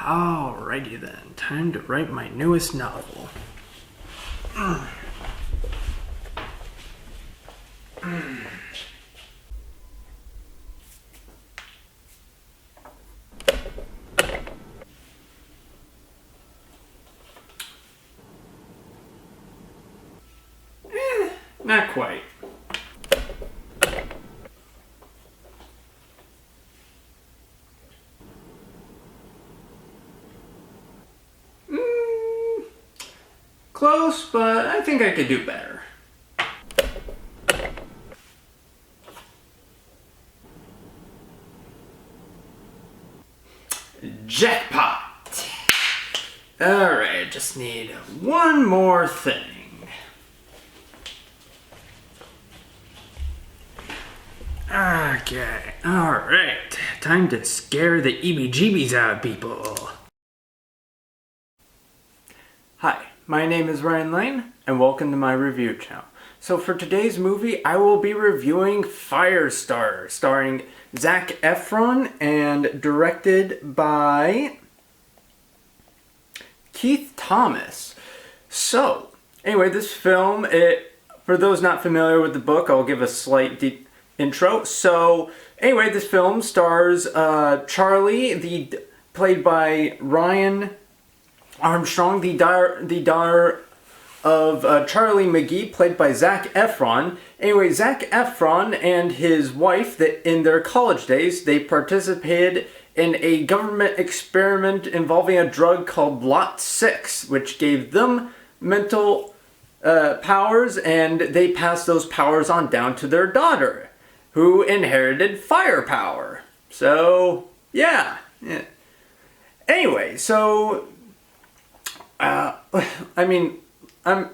Alrighty then, time to write my newest novel. Not quite. Close, but I think I could do better. Jackpot! Alright, just need one more thing. Okay, alright. Time to scare the EBGBs out of people. Hi, my name is Ryan Lane, and welcome to my review channel. So for today's movie, I will be reviewing Firestarter, starring Zac Efron and directed by Keith Thomas. So, anyway, this film, for those not familiar with the book, I'll give a slight intro. So, anyway, this film stars Charlie, played by Ryan Armstrong, the daughter of Charlie McGee, played by Zac Efron. Anyway, Zac Efron and his wife, that in their college days, they participated in a government experiment involving a drug called Lot 6, which gave them mental powers, and they passed those powers on down to their daughter, who inherited firepower. So, yeah. Anyway, so a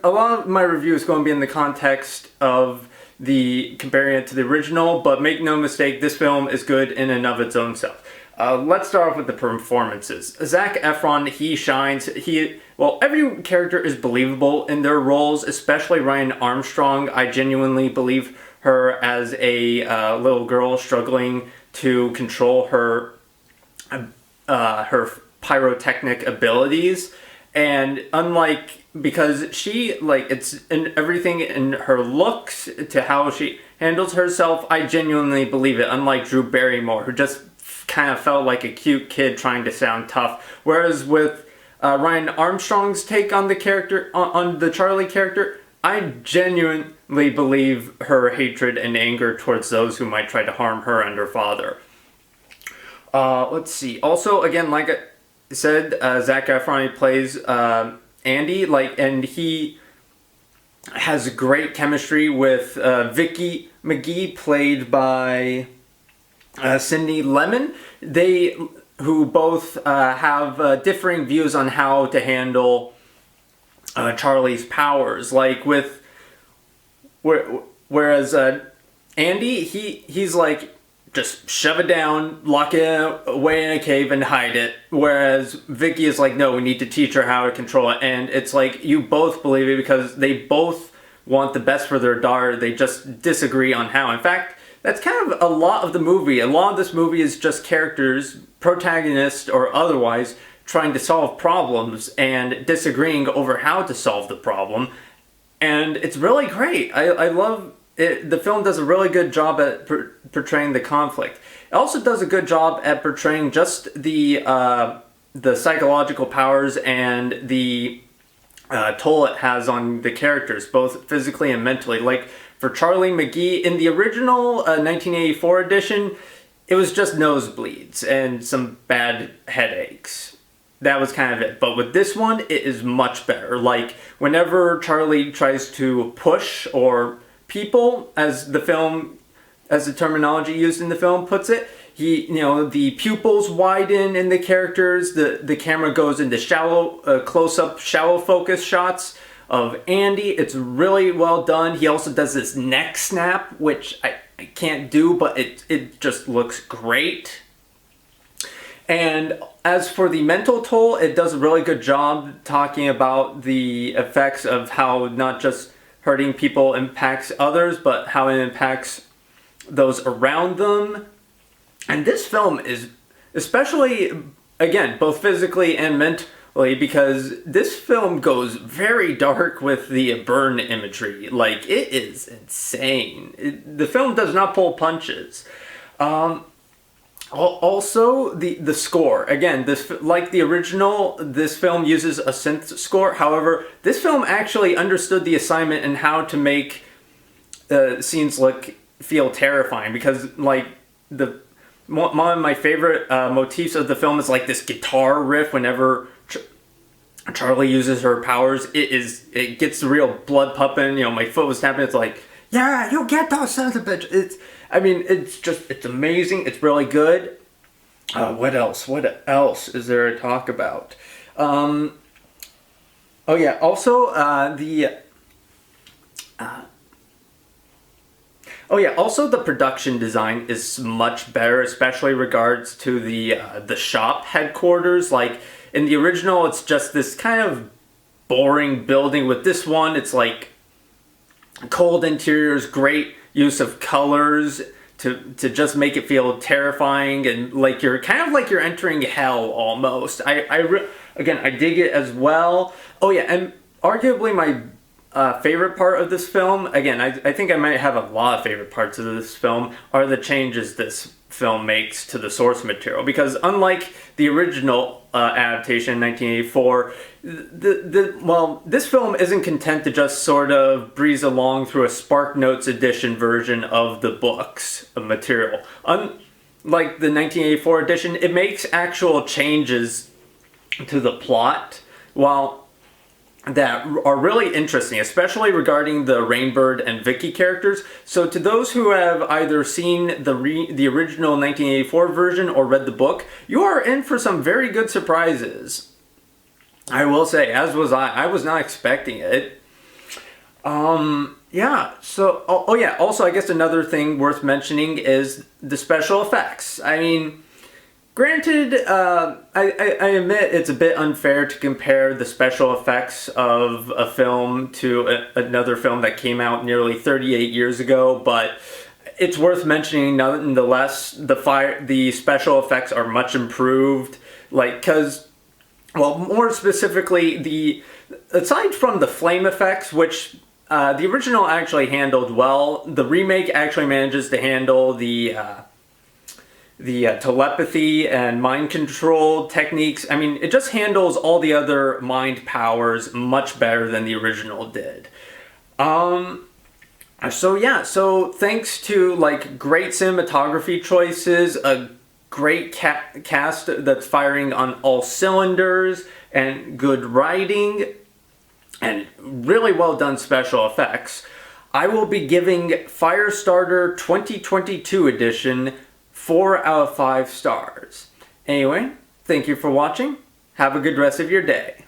lot of my review is going to be in the context of comparing it to the original, but make no mistake, this film is good in and of its own self. Let's start off with the performances. Zac Efron, he shines. Every character is believable in their roles, especially Ryan Armstrong. I genuinely believe her as a little girl struggling to control her pyrotechnic abilities. And because she, it's in everything in her looks to how she handles herself, I genuinely believe it, unlike Drew Barrymore, who just kind of felt like a cute kid trying to sound tough. Whereas with Ryan Armstrong's take on the character, on the Charlie character, I genuinely believe her hatred and anger towards those who might try to harm her and her father. Let's see. Also, again, like I said, Zac Efron, he plays Andy, and he has great chemistry with Vicky McGee, played by Cindy Lemon. Who both have differing views on how to handle Charlie's powers. Whereas Andy, he's just shove it down, lock it away in a cave and hide it. Whereas Vicky is no, we need to teach her how to control it. And it's you both believe it because they both want the best for their daughter. They just disagree on how. In fact, that's kind of a lot of the movie. A lot of this movie is just characters, protagonists or otherwise, trying to solve problems and disagreeing over how to solve the problem. And it's really great. I love it. The film does a really good job at portraying the conflict. It also does a good job at portraying just the psychological powers and the toll it has on the characters, both physically and mentally. For Charlie McGee, in the original 1984 edition, it was just nosebleeds and some bad headaches. That was kind of it. But with this one, it is much better. Whenever Charlie tries to push or people, as the terminology used in the film puts it, the pupils widen in the characters, the camera goes into close-up, shallow focus shots of Andy. It's really well done. He also does this neck snap, which I can't do, but it just looks great. And as for the mental toll, it does a really good job talking about the effects of how not just hurting people impacts others, but how it impacts those around them. And this film is especially again, both physically and mentally, because this film goes very dark with the burn imagery. Like, it is insane. The film does not pull punches. Also, the score. Again, this, like the original, this film uses a synth score. However, this film actually understood the assignment and how to make scenes feel terrifying, because like one of my favorite motifs of the film is like this guitar riff whenever Charlie uses her powers. It gets the real blood pumping. You know, my foot was tapping. It's like, yeah, you get those sons of bitch. It's amazing. It's really good. What else? What else is there to talk about? Oh yeah. Also, also the production design is much better, especially regards to the shop headquarters. Like in the original, it's just this kind of boring building. With this one, it's like cold interiors, great use of colors to just make it feel terrifying, and like you're entering hell almost. Again, I dig it as well. Oh yeah, and arguably my favorite part of this film, again, I think I might have a lot of favorite parts of this film, are the changes this film makes to the source material. Because unlike the original adaptation in 1984, this film isn't content to just sort of breeze along through a Spark Notes edition version of the books of material. Unlike the 1984 edition, it makes actual changes to the plot, that are really interesting, especially regarding the Rainbird and Vicky characters. So to those who have either seen the original 1984 version or read the book, you are in for some very good surprises. I will say, as was I. I was not expecting it. Yeah, so, oh yeah, also I guess another thing worth mentioning is the special effects. I mean, granted, I admit it's a bit unfair to compare the special effects of a film to another film that came out nearly 38 years ago, but it's worth mentioning nonetheless. The special effects are much improved, more specifically, aside from the flame effects, which the original actually handled well, the remake actually manages to handle the telepathy and mind control techniques. I mean, it just handles all the other mind powers much better than the original did. So thanks to great cinematography choices, a great cast that's firing on all cylinders, and good writing, and really well done special effects, I will be giving Firestarter 2022 edition 4 out of 5 stars. Anyway, thank you for watching. Have a good rest of your day.